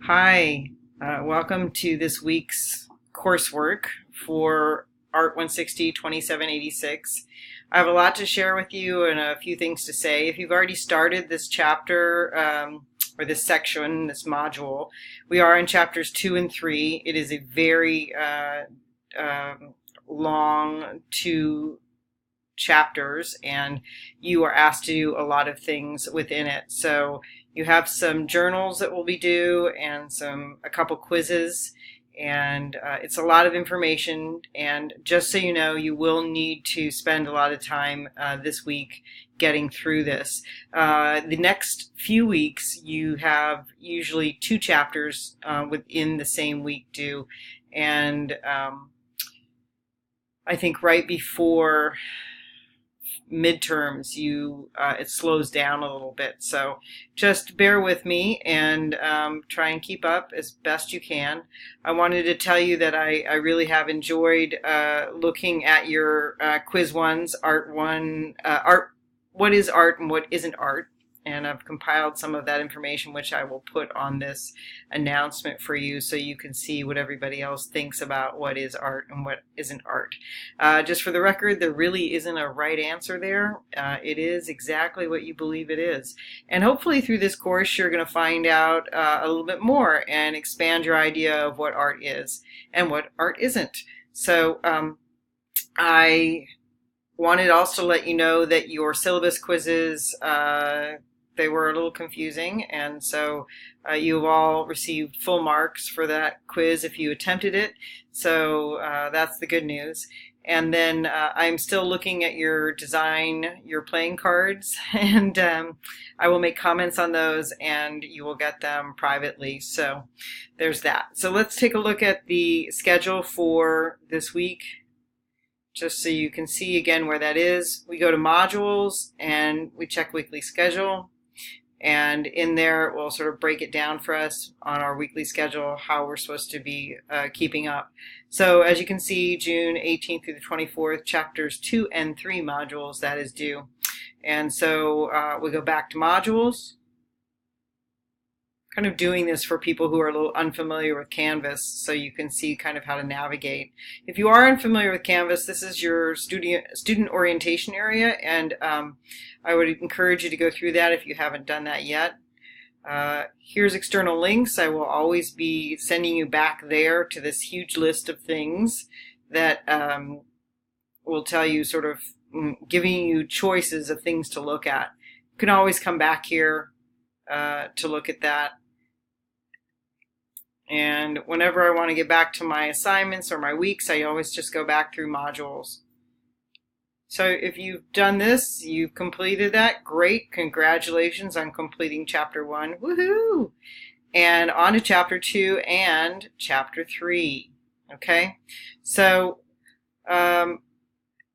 Hi, welcome to this week's coursework for Art 160 2786. I have a lot to share with you and a few things to say. If you've already started this chapter or this section, this module, we are in chapters 2 and 3. It is a very long 2 chapters, and you are asked to do a lot of things within it. So you have some journals that will be due and a couple quizzes, and it's a lot of information. And just so you know, you will need to spend a lot of time this week getting through this. The next few weeks you have usually 2 chapters within the same week due, and I think right before midterms it slows down a little bit, so just bear with me and try and keep up as best you can. I wanted to tell you that I really have enjoyed looking at your quiz ones, art one, art, what is art and what isn't art, and I've compiled some of that information which I will put on this announcement for you so you can see what everybody else thinks about what is art and what isn't art. Just for the record, there really isn't a right answer there. It is exactly what you believe it is. And hopefully through this course you're going to find out a little bit more and expand your idea of what art is and what art isn't. So I wanted also to let you know that your syllabus quizzes, they were a little confusing, and so you've all received full marks for that quiz if you attempted it, so that's the good news. And then I'm still looking at your design, your playing cards, and I will make comments on those and you will get them privately, so there's that. So let's take a look at the schedule for this week, just so you can see again where that is. We go to modules and we check weekly schedule. And in there, we'll sort of break it down for us on our weekly schedule, how we're supposed to be keeping up. So as you can see, June 18th through the 24th, chapters 2 and 3 modules, that is due. And so we go back to modules. Kind of doing this for people who are a little unfamiliar with Canvas so you can see kind of how to navigate. If you are unfamiliar with Canvas, this is your student orientation area, and I would encourage you to go through that if you haven't done that yet. Here's external links. I will always be sending you back there to this huge list of things that will tell you, sort of giving you choices of things to look at. You can always come back here to look at that. And whenever I want to get back to my assignments or my weeks, I always just go back through modules. So if you've done this, you've completed that, great. Congratulations on completing chapter 1. Woohoo! And on to chapter 2 and chapter 3. Okay? So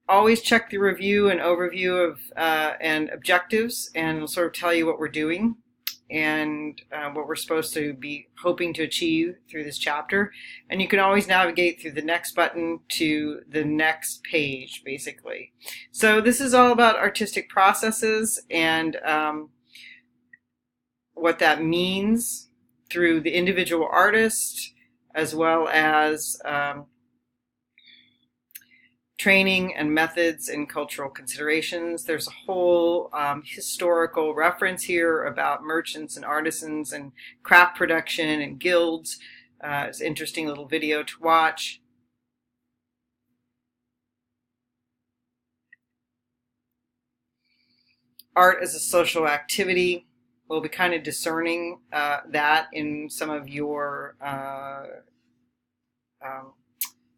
always check the review and overview of and objectives, and it'll sort of tell you what we're doing and what we're supposed to be hoping to achieve through this chapter. And you can always navigate through the next button to the next page, basically. So this is all about artistic processes and what that means through the individual artist, as well as training and methods and cultural considerations. There's a whole historical reference here about merchants and artisans and craft production and guilds. It's an interesting little video to watch. Art as a social activity. We'll be kind of discerning that in some of your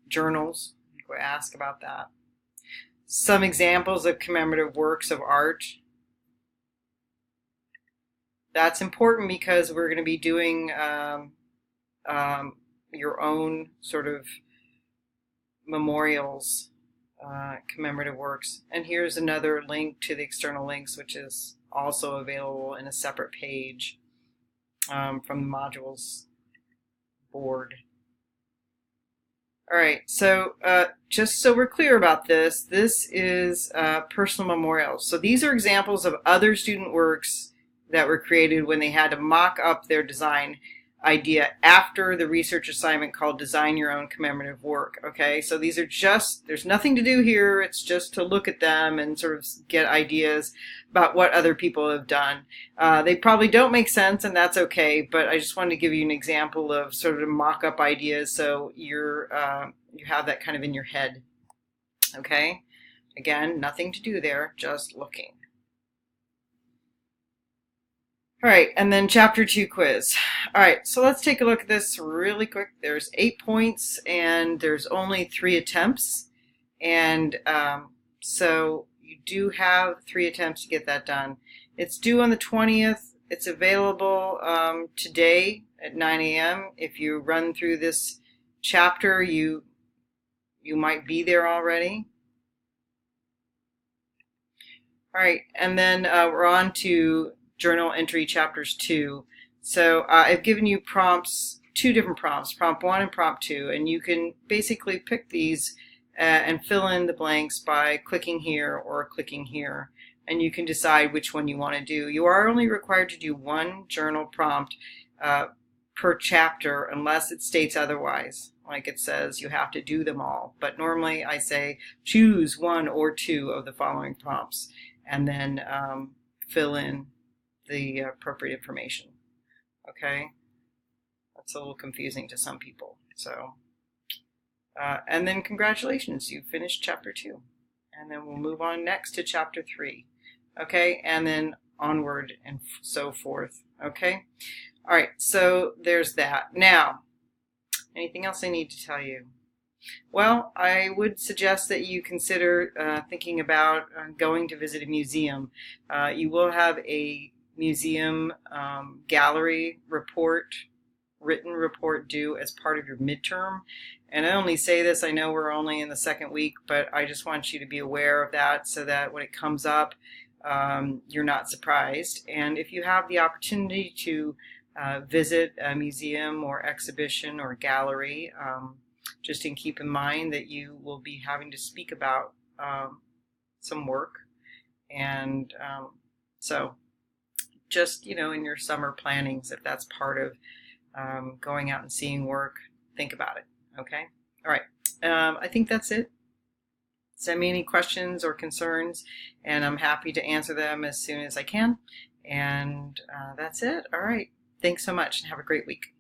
journals. We'll ask about that. Some examples of commemorative works of art. That's important because we're going to be doing your own sort of memorials, commemorative works. And here's another link to the external links, which is also available in a separate page from the modules board. All right, so just so we're clear about this, this is personal memorials. So these are examples of other student works that were created when they had to mock up their design. idea after the research assignment called Design Your Own Commemorative Work. Okay, so these are just, there's nothing to do here. It's just to look at them and sort of get ideas about what other people have done. They probably don't make sense, and that's okay, but I just wanted to give you an example of sort of mock-up ideas so you have that kind of in your head. Okay, again, nothing to do there, just looking. All right, and then chapter 2 quiz. All right, so let's take a look at this really quick. There's 8 points and there's only 3 attempts. And so you do have 3 attempts to get that done. It's due on the 20th. It's available today at 9 a.m. If you run through this chapter, you might be there already. All right, and then we're on to Journal Entry Chapters 2. So I've given you prompts, 2 different prompts, prompt 1 and prompt 2, and you can basically pick these and fill in the blanks by clicking here or clicking here, and you can decide which one you want to do. You are only required to do 1 journal prompt per chapter unless it states otherwise. Like it says, you have to do them all. But normally I say choose 1 or 2 of the following prompts and then fill in the appropriate information. Okay, that's a little confusing to some people. So, and then congratulations, you finished chapter 2, and then we'll move on next to chapter 3. Okay, and then onward and so forth. Okay, all right. So there's that. Now, anything else I need to tell you? Well, I would suggest that you consider thinking about going to visit a museum. You will have a museum gallery report, written report due as part of your midterm. And I only say this, I know we're only in the 2nd week, but I just want you to be aware of that so that when it comes up, you're not surprised. And if you have the opportunity to visit a museum or exhibition or gallery, just keep in mind that you will be having to speak about some work. And so just, in your summer plannings, if that's part of going out and seeing work, think about it. Okay? All right. I think that's it. Send me any questions or concerns, and I'm happy to answer them as soon as I can. And that's it. All right. Thanks so much, and have a great week.